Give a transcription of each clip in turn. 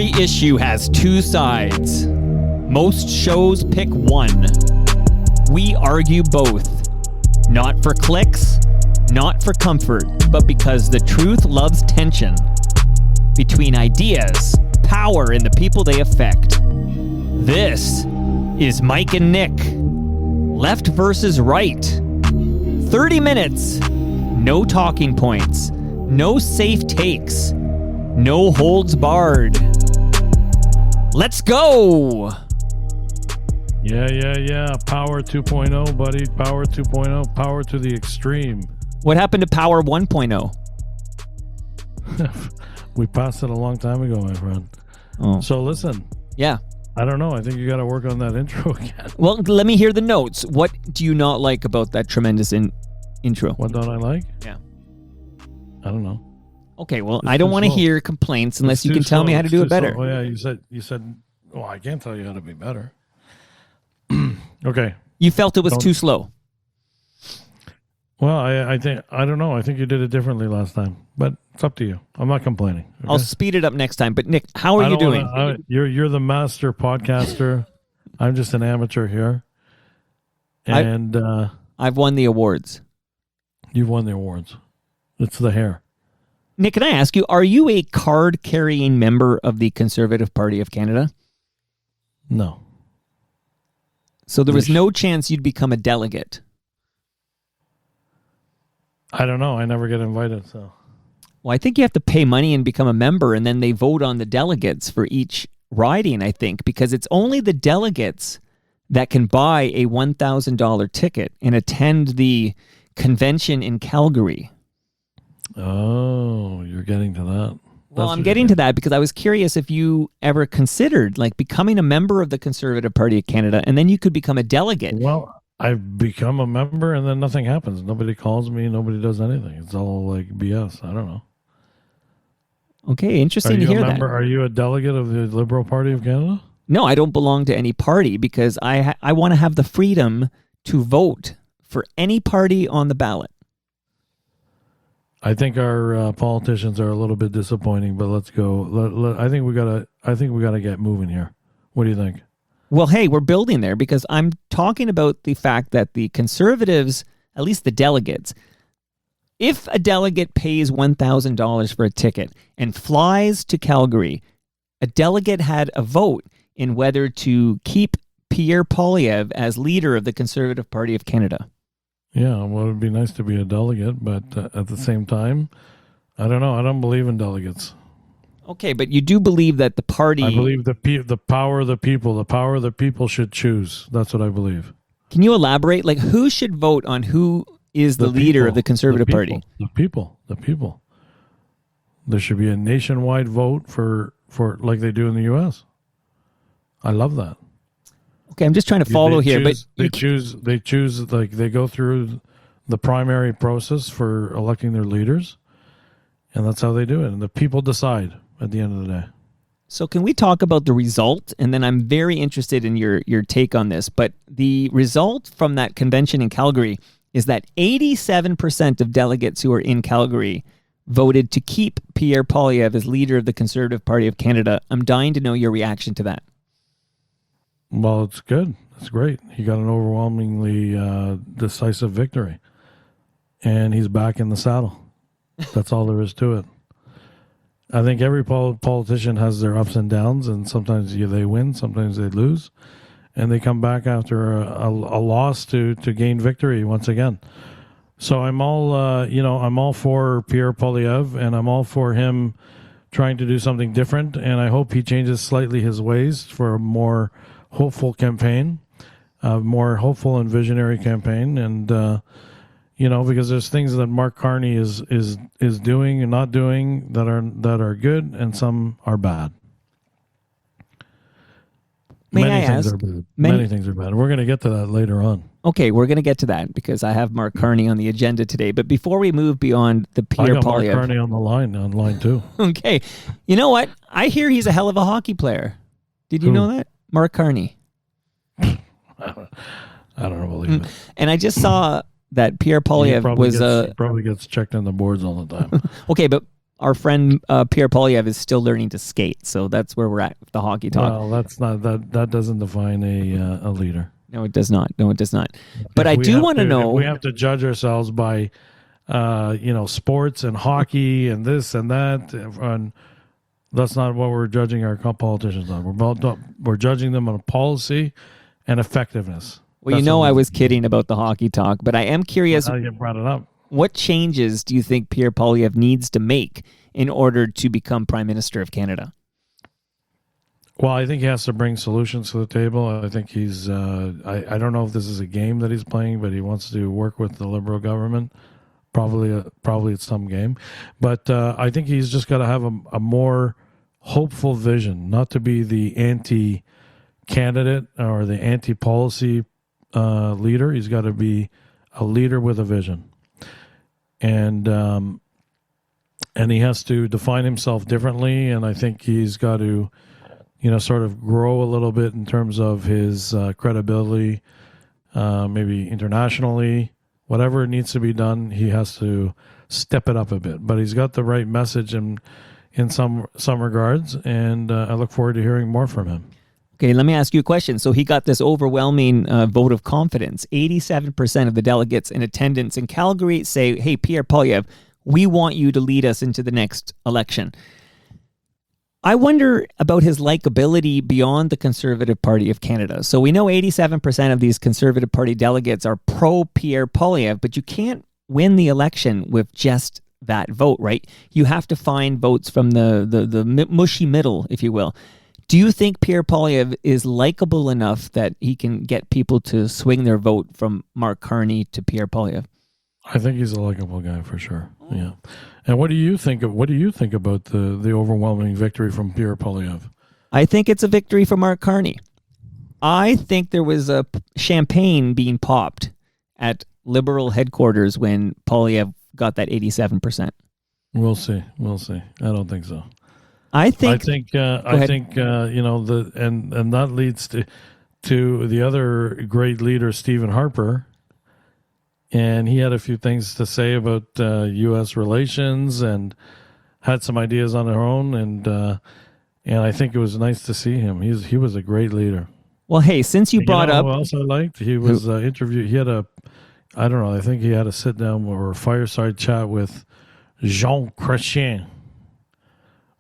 Every issue has two sides. Most shows pick one. We argue both. Not for clicks, not for comfort, but because the truth loves tension. Between ideas, power, and the people they affect. This is Mike and Nick. Left versus right. 30 minutes. No talking points. No safe takes. No holds barred. Let's go! Yeah. Power 2.0, buddy. Power 2.0. Power to the extreme. What happened to Power 1.0? We passed it a long time ago, my friend. Oh. So listen. Yeah. I don't know. I think you got to work on that intro again. Well, let me hear the notes. What do you not like about that tremendous intro? What don't I like? Yeah. I don't know. Okay, well, It's I don't too want to slow. hear complaints unless It's you too can tell me slow. how to It's do too it better. slow. Oh yeah, you said. Well, I can't tell you how to be better. Okay. You felt it was too slow. Well, I think I don't know. I think you did it differently last time, but it's up to you. I'm not complaining. Okay? I'll speed it up next time. But Nick, how are you doing? You're the master podcaster. I'm just an amateur here, and I've won the awards. You've won the awards. It's the hair. Nick, can I ask you, are you a card-carrying member of the Conservative Party of Canada? No. So there was no chance you'd become a delegate? I don't know. I never get invited, so. Well, I think you have to pay money and become a member, and then they vote on the delegates for each riding, I think, because it's only the delegates that can buy a $1,000 ticket and attend the convention in Calgary. Oh, you're getting to that. Well, I'm getting to that because I was curious if you ever considered like becoming a member of the Conservative Party of Canada, and then you could become a delegate. Well, I've become a member and then nothing happens. Nobody calls me. Nobody does anything. It's all like BS. I don't know. Okay, interesting to hear that. Are you a delegate of the Liberal Party of Canada? No, I don't belong to any party because I want to have the freedom to vote for any party on the ballot. I think our politicians are a little bit disappointing, but let's go. I think we gotta get moving here. What do you think? Well, hey, we're building there because I'm talking about the fact that the Conservatives, at least the delegates, if a delegate pays $1,000 for a ticket and flies to Calgary, a delegate had a vote in whether to keep Pierre Poilievre as leader of the Conservative Party of Canada. Yeah, well, it would be nice to be a delegate, but at the same time, I don't know. I don't believe in delegates. Okay, but you do believe that the party... I believe the power of the people. The power of the people should choose. That's what I believe. Can you elaborate? Like, who should vote on who is the leader of the Conservative Party? The people. There should be a nationwide vote for like they do in the U.S. I love that. Okay, I'm just trying to follow here, but they choose like they go through the primary process for electing their leaders, and that's how they do it. And the people decide at the end of the day. So can we talk about the result? And then I'm very interested in your take on this. But the result from that convention in Calgary is that 87% of delegates who are in Calgary voted to keep Pierre Poilievre as leader of the Conservative Party of Canada. I'm dying to know your reaction to that. Well, it's good. It's great. He got an overwhelmingly decisive victory. And he's back in the saddle. That's all there is to it. I think every politician has their ups and downs, and sometimes they win, sometimes they lose, and they come back after a loss to gain victory once again. So I'm all I'm all for Pierre Poilievre, and I'm all for him trying to do something different, and I hope he changes slightly his ways for a more hopeful campaign, a more hopeful and visionary campaign, and because there's things that Mark Carney is doing and not doing that are good, and some are bad. Many things are bad. We're going to get to that later on. Okay, we're going to get to that because I have Mark Carney on the agenda today. But before we move beyond the Pierre Poilievre, Mark Carney on line too. Okay, you know what? I hear he's a hell of a hockey player. Did you know that? Mark Carney. I don't believe it. And I just saw that Pierre Poilievre was he probably gets checked on the boards all the time. Okay, but our friend Pierre Poilievre is still learning to skate. So that's where we're at with the hockey talk. Well, that's not that doesn't define a leader. No, it does not. No, it does not. But I do want to know. We have to judge ourselves by, sports and hockey and this and that. And that's not what we're judging our politicians on. We're judging them on policy and effectiveness. Well, I was kidding about the hockey talk, but I am curious. How you brought it up. What changes do you think Pierre Poilievre needs to make in order to become Prime Minister of Canada? Well, I think he has to bring solutions to the table. I think he's, I don't know if this is a game that he's playing, but he wants to work with the Liberal government. Probably it's some game. But I think he's just got to have a more hopeful vision, not to be the anti-candidate or the anti-policy leader. He's got to be a leader with a vision. And he has to define himself differently, and I think he's got to sort of grow a little bit in terms of his credibility, maybe internationally. Whatever needs to be done, he has to step it up a bit. But he's got the right message in some regards, and I look forward to hearing more from him. Okay, let me ask you a question. So he got this overwhelming vote of confidence. 87% of the delegates in attendance in Calgary say, hey, Pierre Poilievre, we want you to lead us into the next election. I wonder about his likability beyond the Conservative Party of Canada. So we know 87% of these Conservative Party delegates are pro-Pierre Poilievre, but you can't win the election with just that vote, right? You have to find votes from the mushy middle, if you will. Do you think Pierre Poilievre is likable enough that he can get people to swing their vote from Mark Carney to Pierre Poilievre? I think he's a likable guy for sure. Yeah. And what do you think about the overwhelming victory from Pierre Poilievre? I think it's a victory for Mark Carney. I think there was a champagne being popped at Liberal headquarters when Poilievre got that 87%. We'll see. I don't think so. I think and that leads to the other great leader, Stephen Harper. And he had a few things to say about U.S. relations and had some ideas on their own. And I think it was nice to see him. He was a great leader. Well, hey, since you brought up... who else I liked? He was interviewed. He had I think he had a sit-down or a fireside chat with Jean Chretien,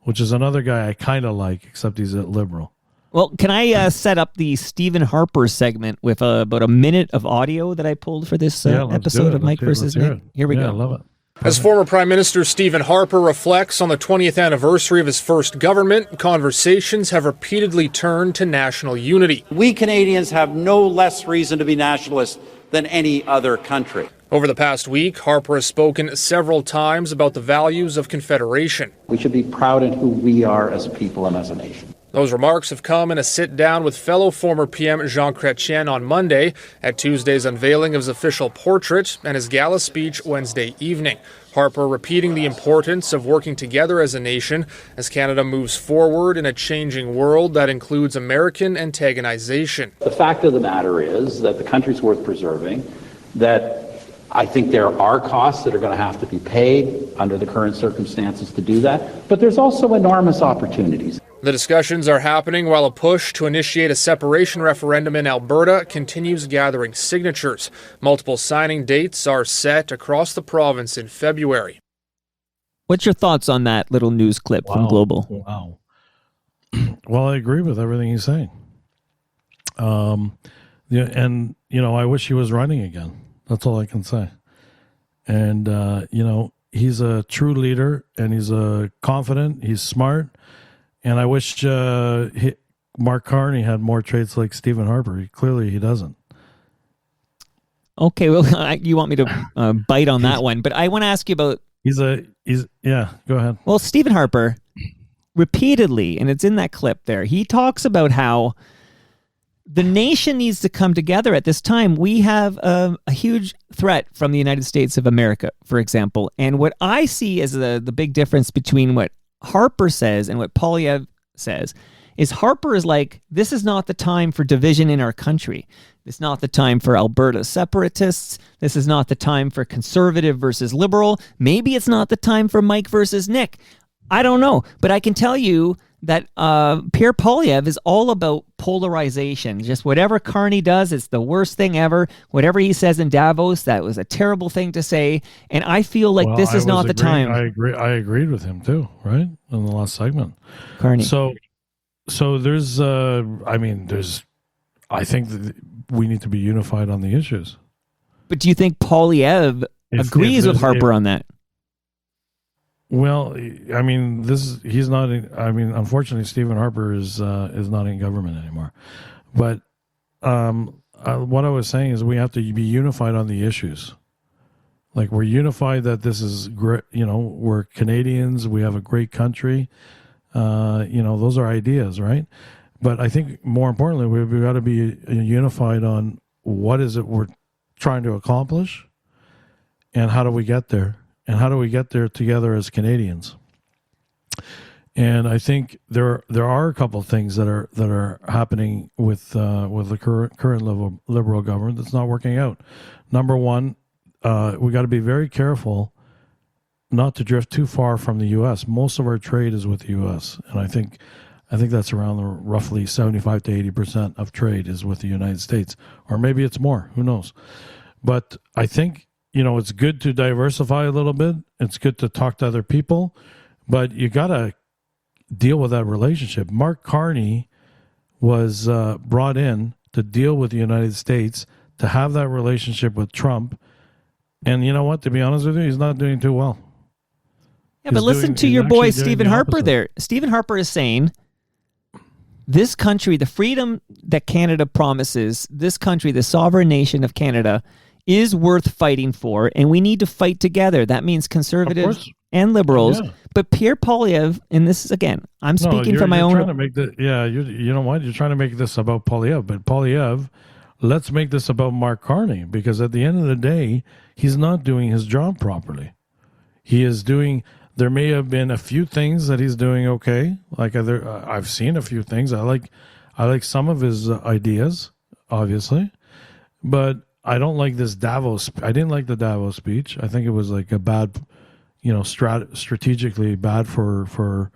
which is another guy I kind of like, except he's a liberal. Well, can I set up the Stephen Harper segment with about a minute of audio that I pulled for this episode of Mike versus Nick? Here we go. I love it. As former Prime Minister Stephen Harper reflects on the 20th anniversary of his first government, conversations have repeatedly turned to national unity. We Canadians have no less reason to be nationalists than any other country. Over the past week, Harper has spoken several times about the values of Confederation. We should be proud in who we are as a people and as a nation. Those remarks have come in a sit-down with fellow former PM Jean Chretien on Monday at Tuesday's unveiling of his official portrait and his gala speech Wednesday evening. Harper repeating the importance of working together as a nation as Canada moves forward in a changing world that includes American antagonization. The fact of the matter is that the country's worth preserving, that I think there are costs that are going to have to be paid under the current circumstances to do that, but there's also enormous opportunities. The discussions are happening while a push to initiate a separation referendum in Alberta continues gathering signatures. Multiple signing dates are set across the province in February. What's your thoughts on that little news clip from Global? Wow. Well, I agree with everything he's saying. I wish he was running again. That's all I can say. And, he's a true leader, and he's confident, he's smart. And I wish Mark Carney had more traits like Stephen Harper. Clearly, he doesn't. Okay, well, you want me to bite on that one, but I want to ask you about... Go ahead. Well, Stephen Harper, repeatedly, and it's in that clip there, he talks about how the nation needs to come together at this time. We have a huge threat from the United States of America, for example. And what I see as the big difference between what Harper says and what Poilievre says is Harper is like, this is not the time for division in our country. It's not the time for Alberta separatists. This is not the time for conservative versus liberal. Maybe it's not the time for Mike versus Nick. I don't know. But I can tell you that Pierre Poilievre is all about polarization. Just whatever Carney does, it's the worst thing ever. Whatever he says in Davos, that was a terrible thing to say. And I feel like this is not the time. I agreed with him too, right? In the last segment. Carney. So there's, I think that we need to be unified on the issues. But do you think Poilievre agrees with Harper on that? Well, I mean, he's not. Unfortunately, Stephen Harper is not in government anymore. But what I was saying is we have to be unified on the issues. Like, we're unified that this is great. We're Canadians. We have a great country. Those are ideas, right? But I think more importantly, we've got to be unified on what is it we're trying to accomplish, and how do we get there. And how do we get there together as Canadians? And I think there are a couple of things that are happening with the current Liberal government that's not working out. Number one, we got to be very careful not to drift too far from the U.S. Most of our trade is with the U.S., and I think that's around roughly 75 to 80% of trade is with the United States, or maybe it's more. Who knows? But I think, it's good to diversify a little bit. It's good to talk to other people, but you got to deal with that relationship. Mark Carney was brought in to deal with the United States, to have that relationship with Trump. And you know what? To be honest with you, he's not doing too well. Yeah, but listen to your boy, Stephen Harper there. Stephen Harper is saying, this country, the freedom that Canada promises, this country, the sovereign nation of Canada, is worth fighting for, and we need to fight together. That means conservatives and liberals. Yeah. But Pierre Poilievre, and this is, again, I'm speaking from my own... Trying to make you know what? You're trying to make this about Poilievre, but Poilievre, let's make this about Mark Carney, because at the end of the day, he's not doing his job properly. He is doing... There may have been a few things that he's doing okay. Like I've seen a few things. I like some of his ideas, obviously, but I don't like this Davos. I didn't like the Davos speech. I think it was like a bad, strategically bad for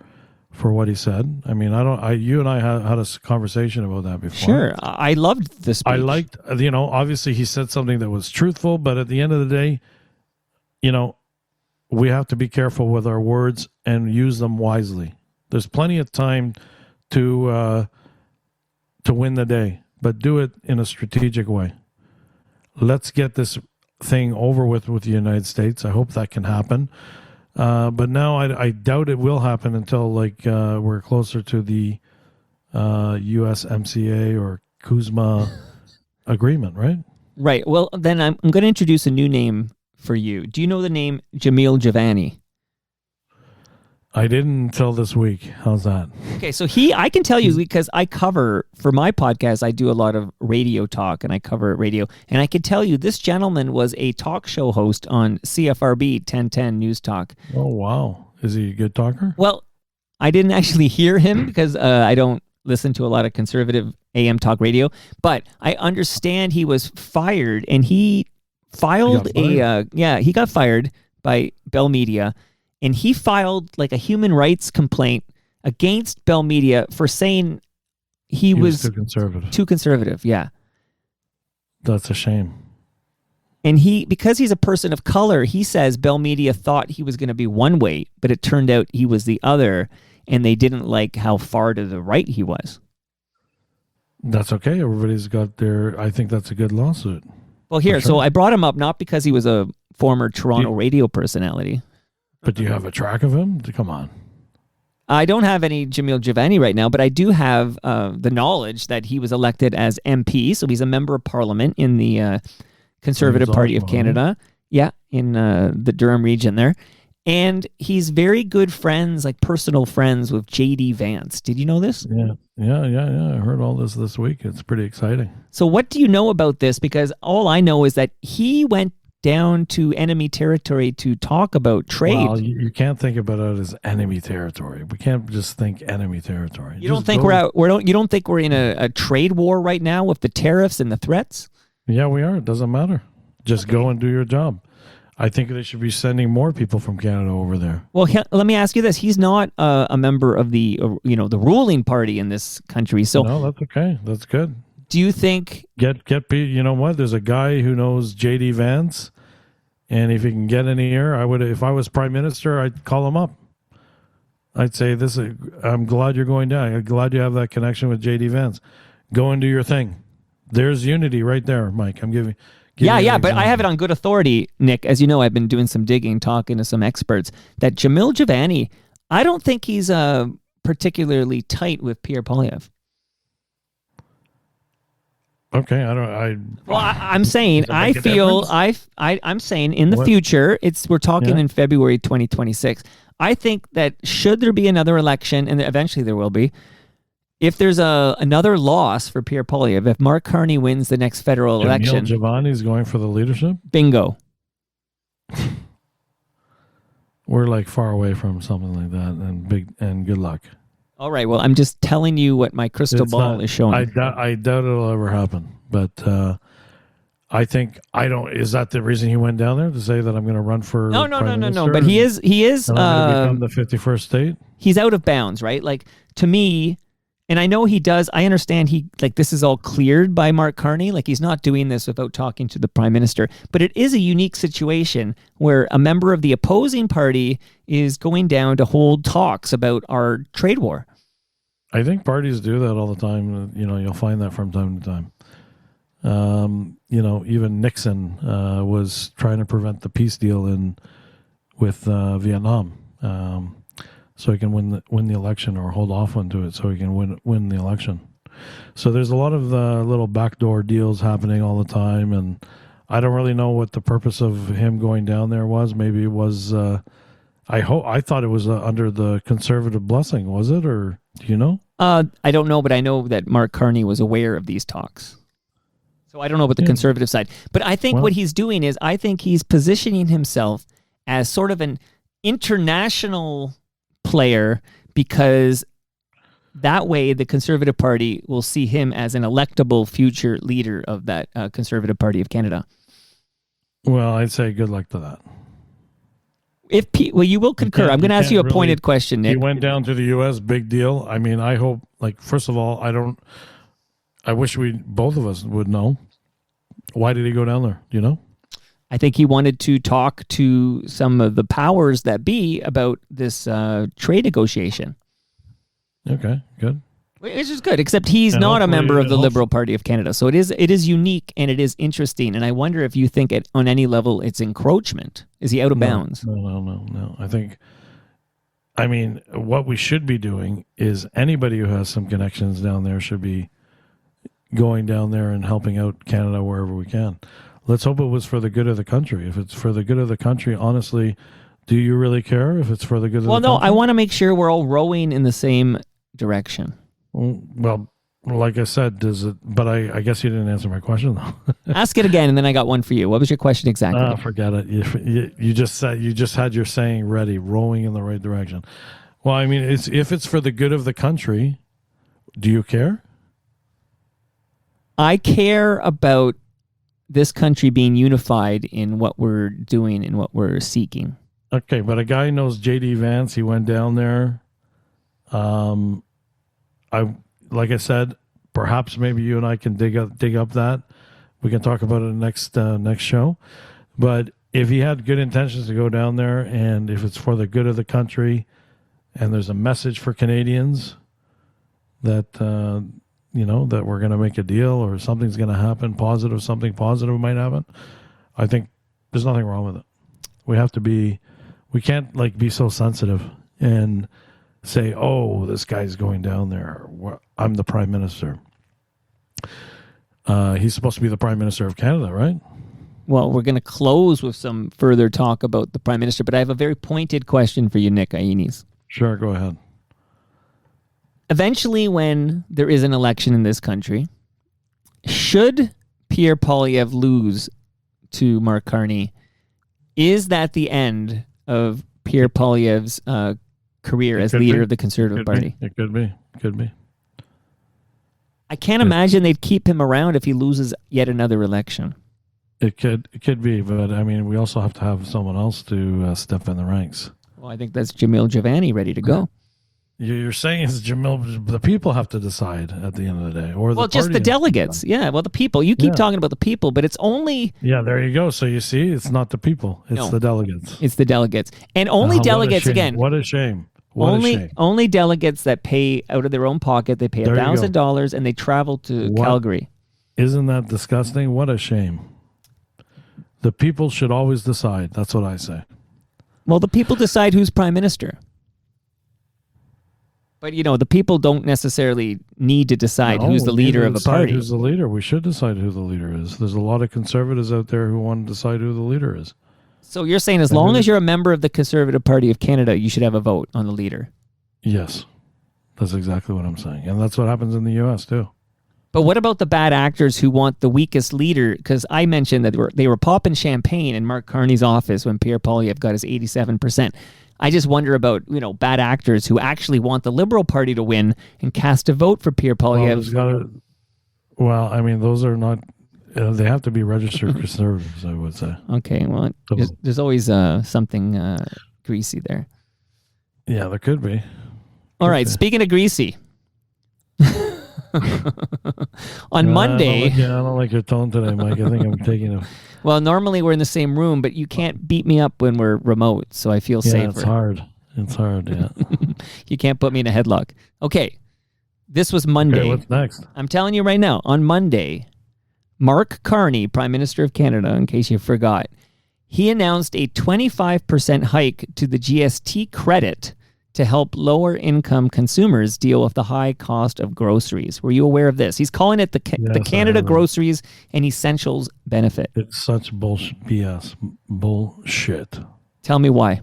what he said. I mean, you and I had a conversation about that before. Sure, I loved the speech. I liked, obviously he said something that was truthful, but at the end of the day, we have to be careful with our words and use them wisely. There's plenty of time to win the day, but do it in a strategic way. Let's get this thing over with the United States. I hope that can happen. But now I doubt it will happen until we're closer to the USMCA or CUSMA agreement, right? Right. Well, then I'm going to introduce a new name for you. Do you know the name Jamil Javani? I didn't until this week. How's that? Okay, so I can tell you, because I cover, for my podcast, I do a lot of radio talk, and I cover radio, and I can tell you this gentleman was a talk show host on CFRB 1010 News Talk. Oh, wow. Is he a good talker? Well, I didn't actually hear him because I don't listen to a lot of conservative AM talk radio, but I understand he was fired, and he filed he got fired by Bell Media. And he filed a human rights complaint against Bell Media for saying he was too conservative. Too conservative, yeah. That's a shame. And because he's a person of color, he says Bell Media thought he was going to be one way, but it turned out he was the other, and they didn't like how far to the right he was. That's okay. Everybody's got I think that's a good lawsuit. Well, here, so I brought him up not because he was a former Toronto radio personality. But do you have a track of him? Come on. I don't have any Jamil Javani right now, but I do have the knowledge that he was elected as MP, so he's a member of Parliament in the Conservative Party of Canada. Yeah, in the Durham region there. And he's very good friends, personal friends with J.D. Vance. Did you know this? Yeah. I heard all this week. It's pretty exciting. So what do you know about this? Because all I know is that he went down to enemy territory to talk about trade. Well, you can't think about it as enemy territory. We can't just think enemy territory. You don't think you don't think we're in a trade war right now with the tariffs and the threats? Yeah, we are. It doesn't matter. Just go and do your job. I think they should be sending more people from Canada over there. Well, let me ask you this: he's not a member of the the ruling party in this country, so no, that's okay. That's good. Do you think get you know what? There's a guy who knows JD Vance, and if he can get in here, I would. If I was Prime Minister, I'd call him up. I'd say I'm glad you're going down. I'm glad you have that connection with JD Vance. Go and do your thing. There's unity right there, Mike. I'm giving. Yeah, but I have it on good authority, Nick. As you know, I've been doing some digging, talking to some experts. That Jamil Javani, I don't think he's particularly tight with Pierre Poilievre. Okay, I'm saying I feel I'm saying in the future we're talking in February 2026. I think that should there be another election, and eventually there will be, if there's another loss for Pierre Poilievre, if Mark Carney wins the next federal election, Jamil Javani's going for the leadership. Bingo. We're like far away from something like that, and good luck. All right. Well, I'm just telling you what my crystal ball is showing. I doubt it'll ever happen. But I think Is that the reason he went down there to say that I'm going to run for? No. But he is. I'm going to become the 51st state. He's out of bounds, right? Like to me, and I know he does. I understand this is all cleared by Mark Carney. Like he's not doing this without talking to the Prime Minister. But it is a unique situation where a member of the opposing party is going down to hold talks about our trade war. I think parties do that all the time. You'll find that from time to time. Even Nixon was trying to prevent the peace deal with Vietnam. So he can win the election, or hold off onto it so he can win the election. So there's a lot of little backdoor deals happening all the time, and I don't really know what the purpose of him going down there was. Maybe it was. I thought it was under the conservative blessing. Was it, or do you know? I don't know, but I know that Mark Carney was aware of these talks. So I don't know about the conservative side, but I think what he's doing is I think he's positioning himself as sort of an international player, because that way the Conservative Party will see him as an electable future leader of that Conservative Party of Canada. Well, I'd say good luck to that. You will concur. I'm going to ask you a pointed question, Nick. He went down to the U.S., big deal. I mean, I hope, first of all, I wish both of us would know. Why did he go down there? Do you know? I think he wanted to talk to some of the powers that be about this trade negotiation. Okay, good. Which is good, except he's not a member of the Liberal Party of Canada. So it is unique and it is interesting. And I wonder if you think on any level it's encroachment. Is he out of bounds? No. I mean, what we should be doing is anybody who has some connections down there should be going down there and helping out Canada wherever we can. Let's hope it was for the good of the country. If it's for the good of the country, honestly, do you really care if it's for the good of the country? Well, no, I want to make sure we're all rowing in the same direction. Well, like I said, does it? But I guess you didn't answer my question, though. Ask it again, and then I got one for you. What was your question exactly? Forget it. You just said you just had your saying ready, rowing in the right direction. Well, I mean, if it's for the good of the country, do you care? I care about this country being unified in what we're doing and what we're seeking. Okay, but a guy knows JD Vance. He went down there. Like I said, perhaps maybe you and I can dig up that. We can talk about it next show. But if he had good intentions to go down there, and if it's for the good of the country, and there's a message for Canadians that that we're going to make a deal or something's going to happen, something positive might happen, I think there's nothing wrong with it. We can't be so sensitive and say, oh, this guy's going down there. I'm the Prime Minister. He's supposed to be the Prime Minister of Canada, right? Well, we're going to close with some further talk about the Prime Minister, but I have a very pointed question for you, Nick Aienis. Sure, go ahead. Eventually, when there is an election in this country, should Pierre Poilievre lose to Mark Carney. Is that the end of Pierre Poilievre's career as leader of the Conservative Party? It could be. Could be. I can't imagine they'd keep him around if he loses yet another election. It could be, but I mean, we also have to have someone else to step in the ranks. Well, I think that's Jamil Javani ready to go. You're saying it's Jamil. The people have to decide at the end of the day, or well, just the delegates. Yeah, well, the people. You keep talking about the people, but it's only. Yeah, there you go. So you see, it's not the people; it's the delegates. It's the delegates, and only delegates again. What a shame! Only delegates that pay out of their own pocket. They pay $1,000 and they travel to Calgary. Isn't that disgusting? What a shame! The people should always decide. That's what I say. Well, the people decide who's prime minister. But, the people don't necessarily need to decide who's the leader of a party. Who's the leader? We should decide who the leader is. There's a lot of conservatives out there who want to decide who the leader is. So you're saying as long as you're a member of the Conservative Party of Canada, you should have a vote on the leader? Yes. That's exactly what I'm saying. And that's what happens in the U.S. too. But what about the bad actors who want the weakest leader? Because I mentioned that they were popping champagne in Mark Carney's office when Pierre Poilievre got his 87%. I just wonder about, bad actors who actually want the Liberal Party to win and cast a vote for Pierre Poilievre. Well, I mean, those are not... they have to be registered conservatives, I would say. Okay, well, there's always something greasy there. Yeah, there could be. All right, speaking of greasy... On Monday... I don't like your tone today, Mike. I think I'm taking a... Well, normally we're in the same room, but you can't beat me up when we're remote, so I feel safer. It's hard. It's hard, yeah. You can't put me in a headlock. Okay, this was Monday. Okay, what's next? I'm telling you right now, on Monday, Mark Carney, Prime Minister of Canada, in case you forgot, he announced a 25% hike to the GST credit to help lower-income consumers deal with the high cost of groceries. Were you aware of this? He's calling it the Canada Groceries and Essentials Benefit. It's such BS. Bullshit. Tell me why.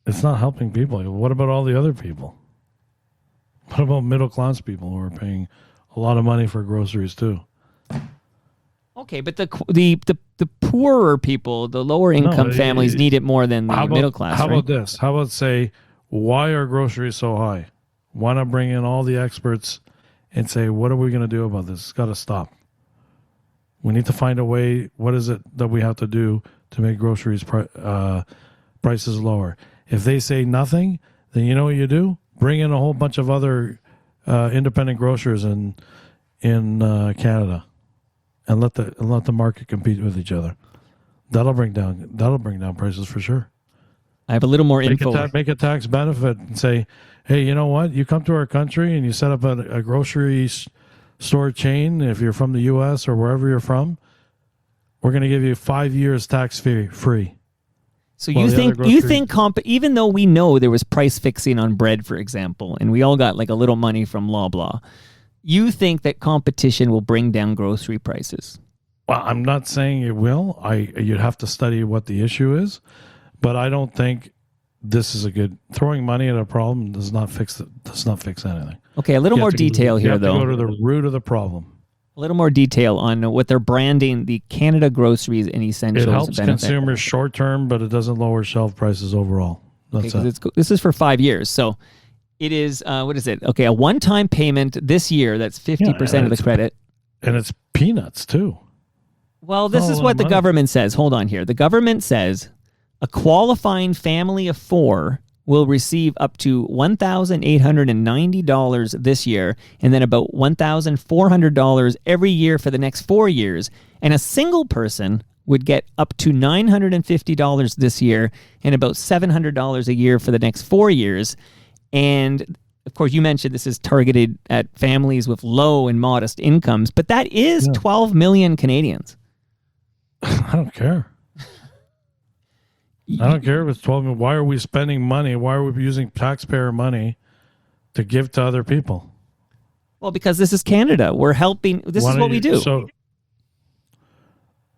It's not helping people. What about all the other people? What about middle-class people who are paying a lot of money for groceries too? Okay, but the poorer people, the lower-income families need it more than the middle class, How about this? How about say... Why are groceries so high? Why not bring in all the experts and say, what are we going to do about this? It's got to stop. We need to find a way. What is it that we have to do to make groceries prices lower? If they say nothing, then you know what you do? Bring in a whole bunch of other independent grocers in Canada and let the market compete with each other. That'll bring down prices for sure. I have a little more info. Make a tax benefit and say, hey, you know what? You come to our country and you set up a grocery store chain. If you're from the U.S. or wherever you're from, we're going to give you 5 years tax free. So you think even though we know there was price fixing on bread, for example, and we all got like a little money from Loblaw, you think that competition will bring down grocery prices? Well, I'm not saying it will. You'd have to study what the issue is. But I don't think this is a good... Throwing money at a problem does not fix anything. Okay, a little more detail here, though. You have to go to the root of the problem. A little more detail on what they're branding the Canada Groceries and Essentials It helps benefit. consumers short term, but it doesn't lower shelf prices overall. That's it. This is for 5 years. So it is, what is it? Okay, a one-time payment this year, that's 50% of the credit. And it's peanuts, too. Well, this is what the government says. Hold on here. The government says... A qualifying family of 4 will receive up to $1,890 this year and then about $1,400 every year for the next 4 years. And a single person would get up to $950 this year and about $700 a year for the next 4 years. And, of course, you mentioned this is targeted at families with low and modest incomes, but that is 12 million Canadians. I don't care. I don't care if it's 12 million. Why are we spending money? Why are we using taxpayer money to give to other people? Well, because this is Canada. We're helping. This is what we do.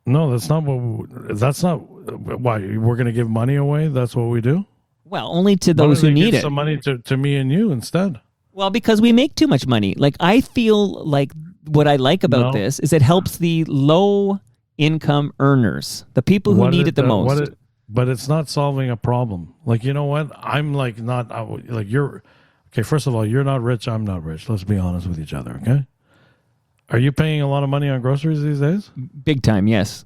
No, that's not why we're going to give money away. That's what we do. Well, only to those who need it. Some money to me and you instead. Well, because we make too much money. Like I feel like what I like about this is it helps the low income earners, the people who need it the most. But it's not solving a problem. Like, you know what? I'm like not like you're. Okay, first of all, you're not rich. I'm not rich. Let's be honest with each other. Okay. Are you paying a lot of money on groceries these days? Big time, yes.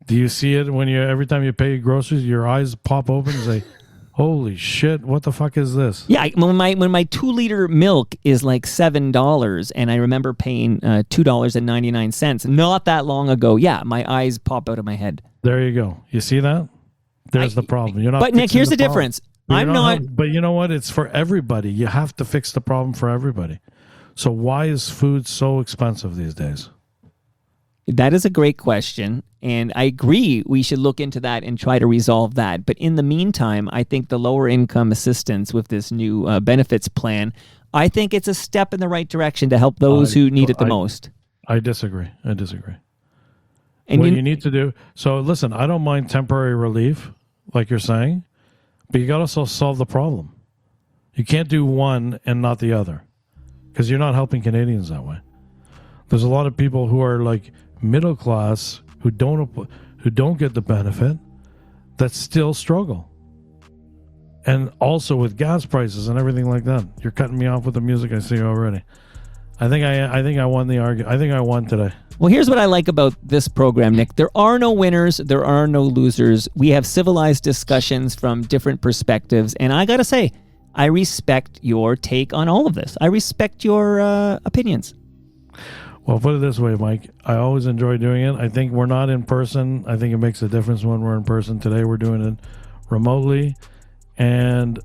Do you see it when every time you pay groceries, your eyes pop open and say, "Holy shit! What the fuck is this?" Yeah, when my 2-liter milk is like $7, and I remember paying $2.99 not that long ago. Yeah, my eyes pop out of my head. There you go. You see that? There's the problem. You're not. But Nick, here's the problem. difference. I'm not. But you know what? It's for everybody. You have to fix the problem for everybody. So why is food so expensive these days? That is a great question, and I agree we should look into that and try to resolve that. But in the meantime, I think the lower income assistance with this new benefits plan, I think it's a step in the right direction to help those who need it the most. I disagree. And what you need to do, so listen, I don't mind temporary relief, like you're saying, but you got to also solve the problem. You can't do one and not the other, because you're not helping Canadians that way. There's a lot of people who are like middle class who don't get the benefit that still struggle. And also with gas prices and everything like that. You're cutting me off with the music, I see already. I think I won the argument. I think I won today. Well, here's what I like about this program, Nick. There are no winners. There are no losers. We have civilized discussions from different perspectives. And I got to say, I respect your take on all of this. I respect your opinions. Well, put it this way, Mike. I always enjoy doing it. I think we're not in person. I think it makes a difference when we're in person. Today we're doing it remotely. And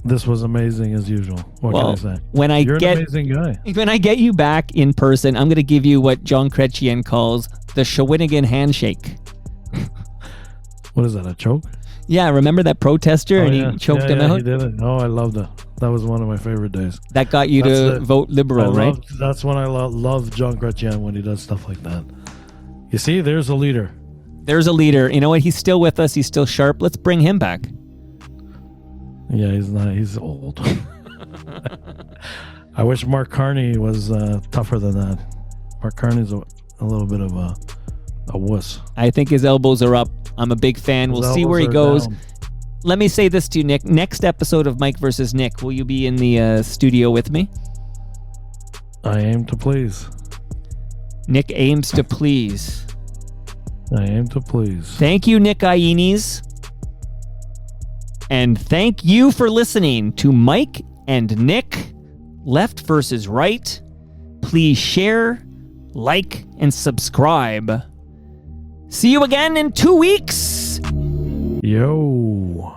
this was amazing as usual. What can I say? You're an amazing guy. When I get you back in person, I'm going to give you what Jean Chretien calls the Shawinigan handshake. What is that, a choke? Yeah, remember that protester and he choked him out? He did it. Oh, I loved it. That was one of my favorite days. That got you to vote Liberal, right? That's when I love Jean Chretien, when he does stuff like that. You see, there's a leader. There's a leader. You know what? He's still with us. He's still sharp. Let's bring him back. Yeah, he's not. He's old. I wish Mark Carney was tougher than that. Mark Carney's a little bit of a wuss. I think his elbows are up. I'm a big fan. We'll see where he goes. Down. Let me say this to you, Nick. Next episode of Mike versus Nick, will you be in the studio with me? I aim to please. Nick aims to please. I aim to please. Thank you, Nick Iones. And thank you for listening to Mike and Nick, Left versus Right. Please share, like, and subscribe. See you again in 2 weeks. Yo.